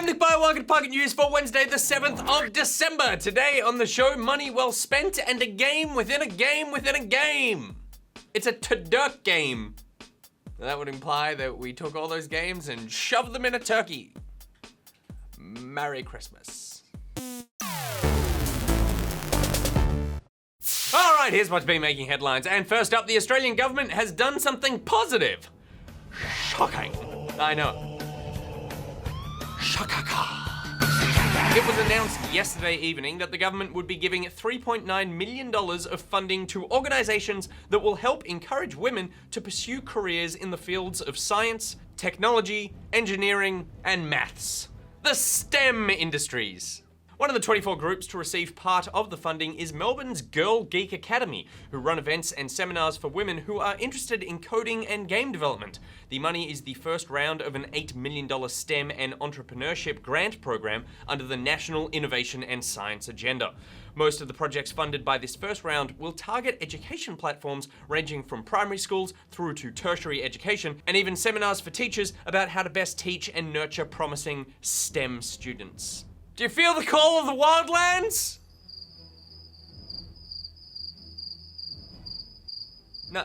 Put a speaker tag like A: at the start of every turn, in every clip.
A: I'm Nick Byer, welcome to Pocket News for Wednesday the 7th of December. Today on the show, money well spent and a game within a game within a game. It's a Tadurk game. That would imply that we took all those games and shoved them in a turkey. Merry Christmas. All right, here's what's been making headlines. And first up, the Australian government has done something positive. Shocking. I know. Shakaka. It was announced yesterday evening that the government would be giving $3.9 million of funding to organizations that will help encourage women to pursue careers in the fields of science, technology, engineering, and maths. The STEM industries. One of the 24 groups to receive part of the funding is Melbourne's Girl Geek Academy, who run events and seminars for women who are interested in coding and game development. The money is the first round of an $8 million STEM and entrepreneurship grant program under the National Innovation and Science Agenda. Most of the projects funded by this first round will target education platforms ranging from primary schools through to tertiary education, and even seminars for teachers about how to best teach and nurture promising STEM students. Do you feel the call of the wildlands?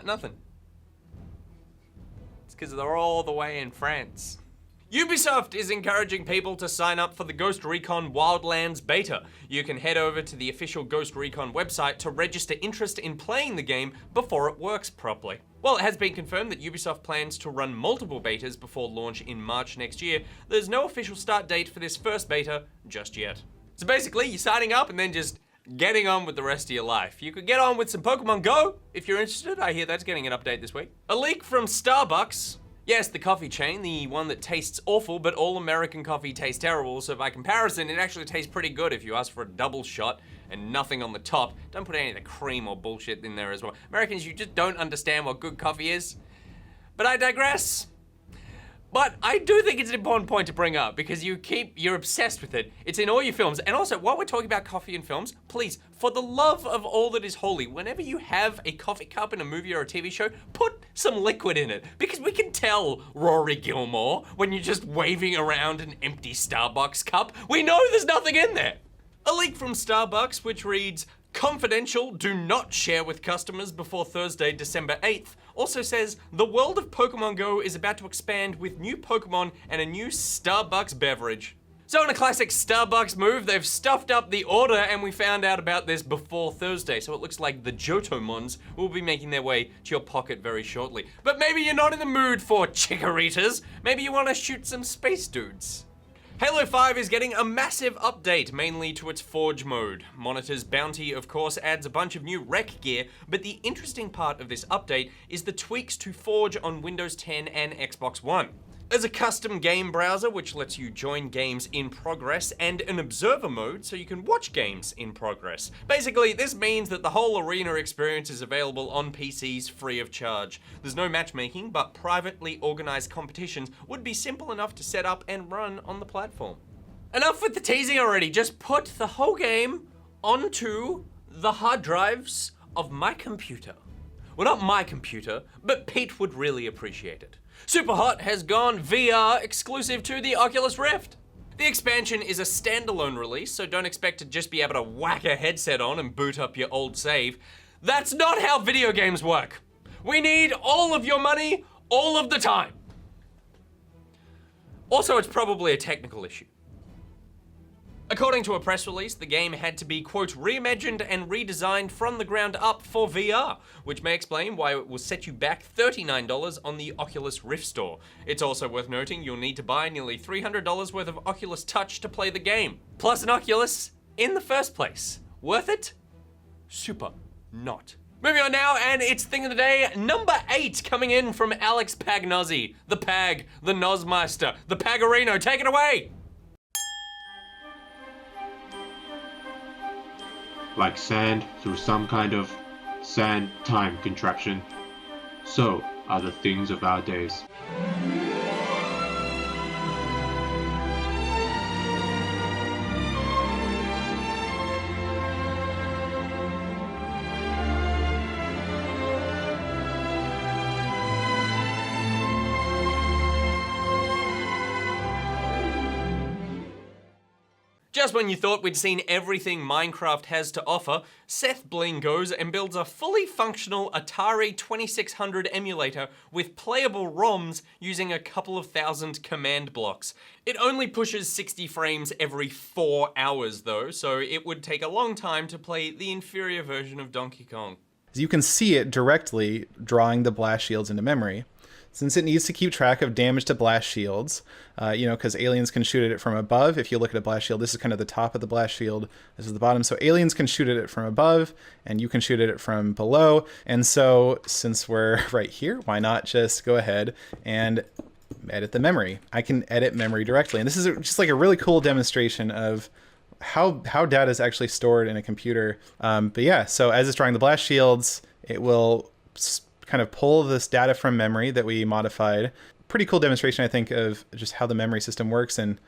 A: Nothing. It's because they're all the way in France. Ubisoft is encouraging people to sign up for the Ghost Recon Wildlands beta. You can head over to the official Ghost Recon website to register interest in playing the game before it works properly. While it has been confirmed that Ubisoft plans to run multiple betas before launch in March next year, there's no official start date for this first beta just yet. So basically, you're signing up and then just getting on with the rest of your life. You could get on with some Pokémon Go if you're interested. I hear that's getting an update this week. A leak from Starbucks. Yes, the coffee chain, the one that tastes awful, but all American coffee tastes terrible, so by comparison, it actually tastes pretty good if you ask for a double shot and nothing on the top. Don't put any of the cream or bullshit in there as well. Americans, you just don't understand what good coffee is. But I digress. But I do think it's an important point to bring up because you're obsessed with it. It's in all your films. And also, while we're talking about coffee in films, please, for the love of all that is holy, whenever you have a coffee cup in a movie or a TV show, put some liquid in it. Because we can tell Rory Gilmore when you're just waving around an empty Starbucks cup. We know there's nothing in there. A leak from Starbucks which reads, "Confidential, do not share with customers before Thursday, December 8th, also says the world of Pokémon Go is about to expand with new Pokémon and a new Starbucks beverage. So in a classic Starbucks move, they've stuffed up the order and we found out about this before Thursday, so it looks like the Johtomons will be making their way to your pocket very shortly. But maybe you're not in the mood for Chikorritas, maybe you want to shoot some space dudes. Halo 5 is getting a massive update, mainly to its Forge mode. Monitor's Bounty, of course, adds a bunch of new rec gear, but the interesting part of this update is the tweaks to Forge on Windows 10 and Xbox One. There's a custom game browser which lets you join games in progress and an observer mode so you can watch games in progress. Basically, this means that the whole arena experience is available on PCs free of charge. There's no matchmaking, but privately organized competitions would be simple enough to set up and run on the platform. Enough with the teasing already, just put the whole game onto the hard drives of my computer. Well, not my computer, but Pete would really appreciate it. Superhot has gone VR exclusive to the Oculus Rift. The expansion is a standalone release, so don't expect to just be able to whack a headset on and boot up your old save. That's not how video games work. We need all of your money, all of the time. Also, it's probably a technical issue. According to a press release, the game had to be, quote, reimagined and redesigned from the ground up for VR, which may explain why it will set you back $39 on the Oculus Rift store. It's also worth noting you'll need to buy nearly $300 worth of Oculus Touch to play the game, plus an Oculus in the first place. Worth it? Super not. Moving on now, and it's Thing of the Day, number 8, coming in from Alex Pagnozzi, the Pag, the Nozmeister, the Pagarino. Take it away!
B: Like sand through some kind of sand time contraption, so are the things of our days.
A: Just when you thought we'd seen everything Minecraft has to offer, Seth Bling goes and builds a fully functional Atari 2600 emulator with playable ROMs using a couple of thousand command blocks. It only pushes 60 frames every 4 hours though, so it would take a long time to play the inferior version of Donkey Kong.
C: You can see it directly drawing the blast shields into memory. Since it needs to keep track of damage to blast shields, because aliens can shoot at it from above. If you look at a blast shield, this is kind of the top of the blast shield. This is the bottom. So aliens can shoot at it from above, and you can shoot at it from below. And so since we're right here, why not just go ahead and edit the memory? I can edit memory directly. And this is just like a really cool demonstration of how data is actually stored in a computer. But yeah, so as it's drawing the blast shields, it will kind of pull this data from memory that we modified. Pretty cool demonstration, I think, of just how the memory system works. And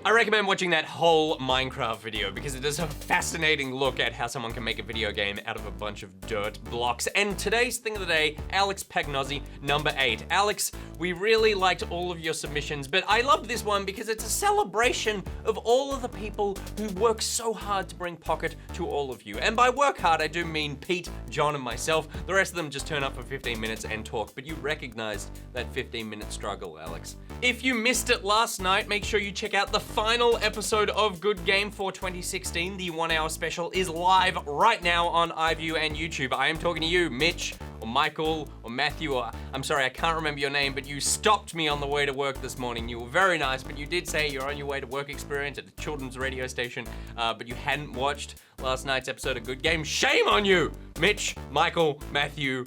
A: I recommend watching that whole Minecraft video because it is a fascinating look at how someone can make a video game out of a bunch of dirt blocks. And today's thing of the day, Alex Pagnozzi, number 8. Alex, we really liked all of your submissions, but I loved this one because it's a celebration of all of the people who work so hard to bring Pocket to all of you. And by work hard, I do mean Pete, John, and myself. The rest of them just turn up for 15 minutes and talk, but you recognized that 15-minute struggle, Alex. If you missed it last night, make sure you check out the final episode of Good Game for 2016. The 1 hour special is live right now on iView and YouTube. I am talking to you, Mitch, or Michael, or Matthew, or I'm sorry, I can't remember your name, but you stopped me on the way to work this morning. You were very nice, but you did say you're on your way to work experience at a children's radio station, but you hadn't watched last night's episode of Good Game. Shame on you, Mitch, Michael, Matthew,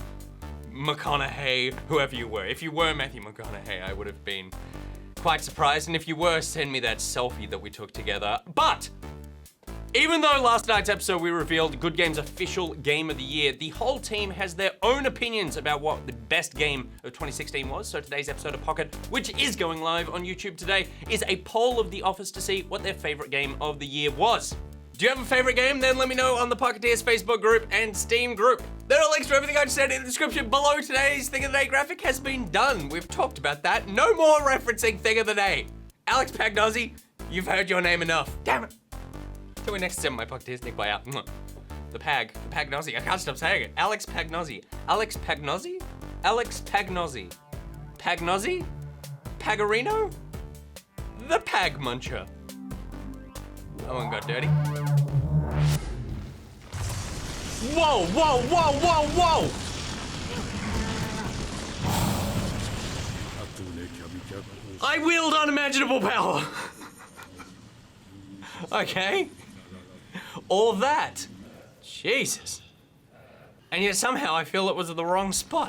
A: McConaughey, whoever you were. If you were Matthew McConaughey, I would have been quite surprised, and if you were, send me that selfie that we took together. But even though last night's episode we revealed Good Game's official game of the year, the whole team has their own opinions about what the best game of 2016 was. So today's episode of Pocket, which is going live on YouTube today, is a poll of the office to see what their favorite game of the year was. Do you have a favorite game? Then let me know on the Pocketeers Facebook group and Steam group. There are links to everything I just said in the description below. Today's Thing of the Day graphic has been done. We've talked about that. No more referencing Thing of the Day. Alex Pagnozzi, you've heard your name enough. Damn it. Till we next send my Pocketeers Nick by out. The Pagnozzi. I can't stop saying it. Alex Pagnozzi. Alex Pagnozzi? Alex Pagnozzi. Pagnozzi? Pagarino? The Pag Muncher. That one got dirty. Whoa, whoa, whoa, whoa, whoa! I wield unimaginable power! Okay. All that. Jesus. And yet somehow I feel it was at the wrong spot.